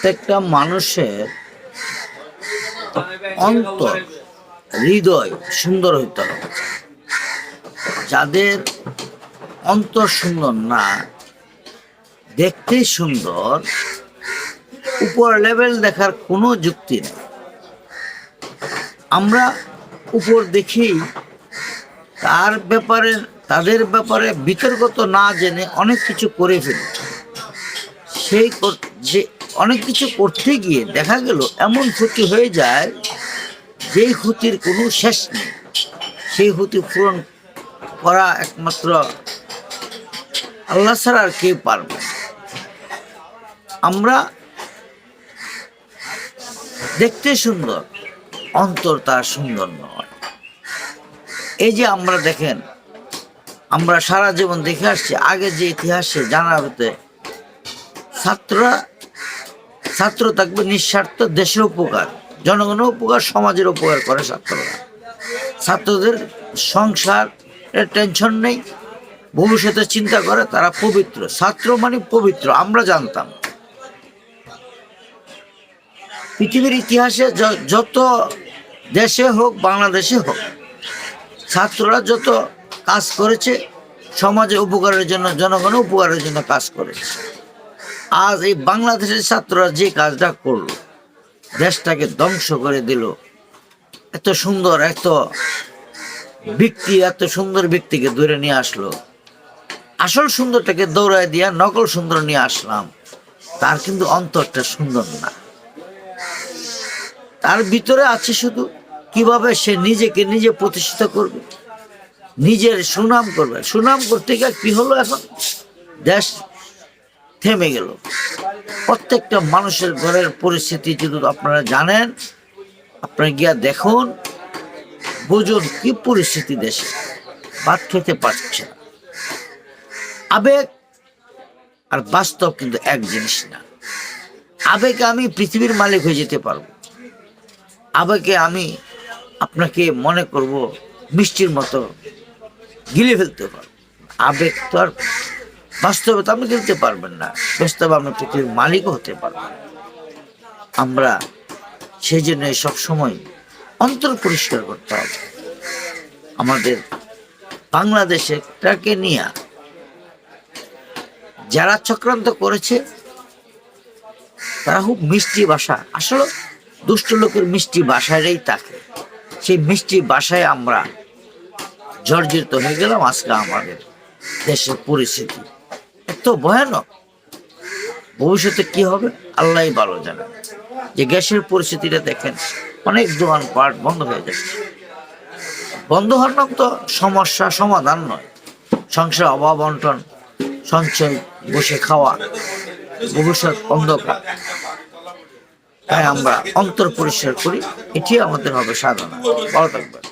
প্রত্যেকটা মানুষের অন্তর হৃদয় সুন্দর হইতে হবে। যাদের অন্তর সুন্দর না, দেখতে সুন্দর, উপর লেভেল দেখার কোনো যুক্তি নেই। আমরা উপর দেখি তাদের ব্যাপারে বিতর্কত না জেনে অনেক কিছু করে ফেলি। যে অনেক কিছু করতে গিয়ে দেখা গেল এমন ক্ষতি হয়ে যায় যেই ক্ষতির কোনো শেষ নেই। সেই ক্ষতি পূরণ করা একমাত্র আল্লাহ ছাড়া আর কেউ পারবে। আমরা দেখতে সুন্দর, অন্তর তার সুন্দর নয়। এই যে আমরা দেখেন, আমরা সারা জীবন দেখে আসছি, আগে যে ইতিহাসে জানা হতে ছাত্র থাকবে নিঃস্বার্থ, দেশের উপকার, জনগণের উপকার, সমাজের উপকার করে ছাত্ররা। ছাত্রদের সংসারের টেনশন নেই, ভবিষ্যতে চিন্তা করে, তারা পবিত্র। ছাত্র মানে পবিত্র আমরা জানতাম। পৃথিবীর ইতিহাসে যত দেশে হোক, বাংলাদেশে হোক, ছাত্ররা যত কাজ করেছে সমাজের উপকারের জন্য, জনগণের উপকারের জন্য কাজ করেছে। আজ এই বাংলাদেশের ছাত্ররা যে কাজটা করলো, দেশটাকে ধ্বংস করে দিল। এত সুন্দর এত সুন্দর ব্যক্তিকে ধরে নিয়ে আসলো, আসল সুন্দরটাকে দৌড়ায় দিয়া নকল সুন্দর নিয়ে আসলাম। তার কিন্তু অন্তরটা সুন্দর না। তার ভিতরে আছে শুধু কিভাবে সে নিজেকে নিজে প্রতিষ্ঠিত করবে, নিজের সুনাম করবে। সুনাম করতে গিয়ে কি হলো, এখন দেশ থেমে গেল। প্রত্যেকটা মানুষের ঘরের পরিস্থিতি যদি আপনারা জানেন, আপনারা গিয়া দেখুন, বুঝুন কি পরিস্থিতি দেশে। ভাত খেতে পারছে না। আবেগ আর বাস্তব কিন্তু এক জিনিস না। আবেগে আমি পৃথিবীর মালিক হয়ে যেতে পারবো, আবেগে আমি আপনাকে মনে করব মিষ্টির মতো গিলে ফেলতে পারবো। আবেগ তো আর বাস্তবে তো আপনি গিলতে পারবেন না, বাস্তবে আপনি পৃথিবীর মালিকও হতে পারবেন। আমরা সেই জন্য সবসময় অন্তর পরিষ্কার করতে হবে। আমাদের বাংলাদেশটাকে নিয়ে যারা চক্রান্ত করেছে তারা খুব মিষ্টি ভাষা, আসলে দুষ্ট লোকের মিষ্টি ভাষাটাই থাকে। সেই মিষ্টি ভাষায় আমরা জর্জরিত হয়ে গেলাম। আজকে আমাদের দেশের পরিস্থিতি এত ভয়ানক, ভবিষ্যতে কি হবে আল্লাহ ভালো জানে। যে গ্যাসের পরিস্থিতিটা দেখেন, অনেক দোকানপাট বন্ধ হয়ে যাচ্ছে। বন্ধ হওয়ার নাম তো সমস্যা সমাধান নয়। সংসার অভাব অনটন, সঞ্চয়, বসে খাওয়া, ভবিষ্যৎ অন্ধকার। তাই আমরা অন্তর পরিষ্কার করি, এটি আমাদের হবে সাধনা। ভালো থাকবেন।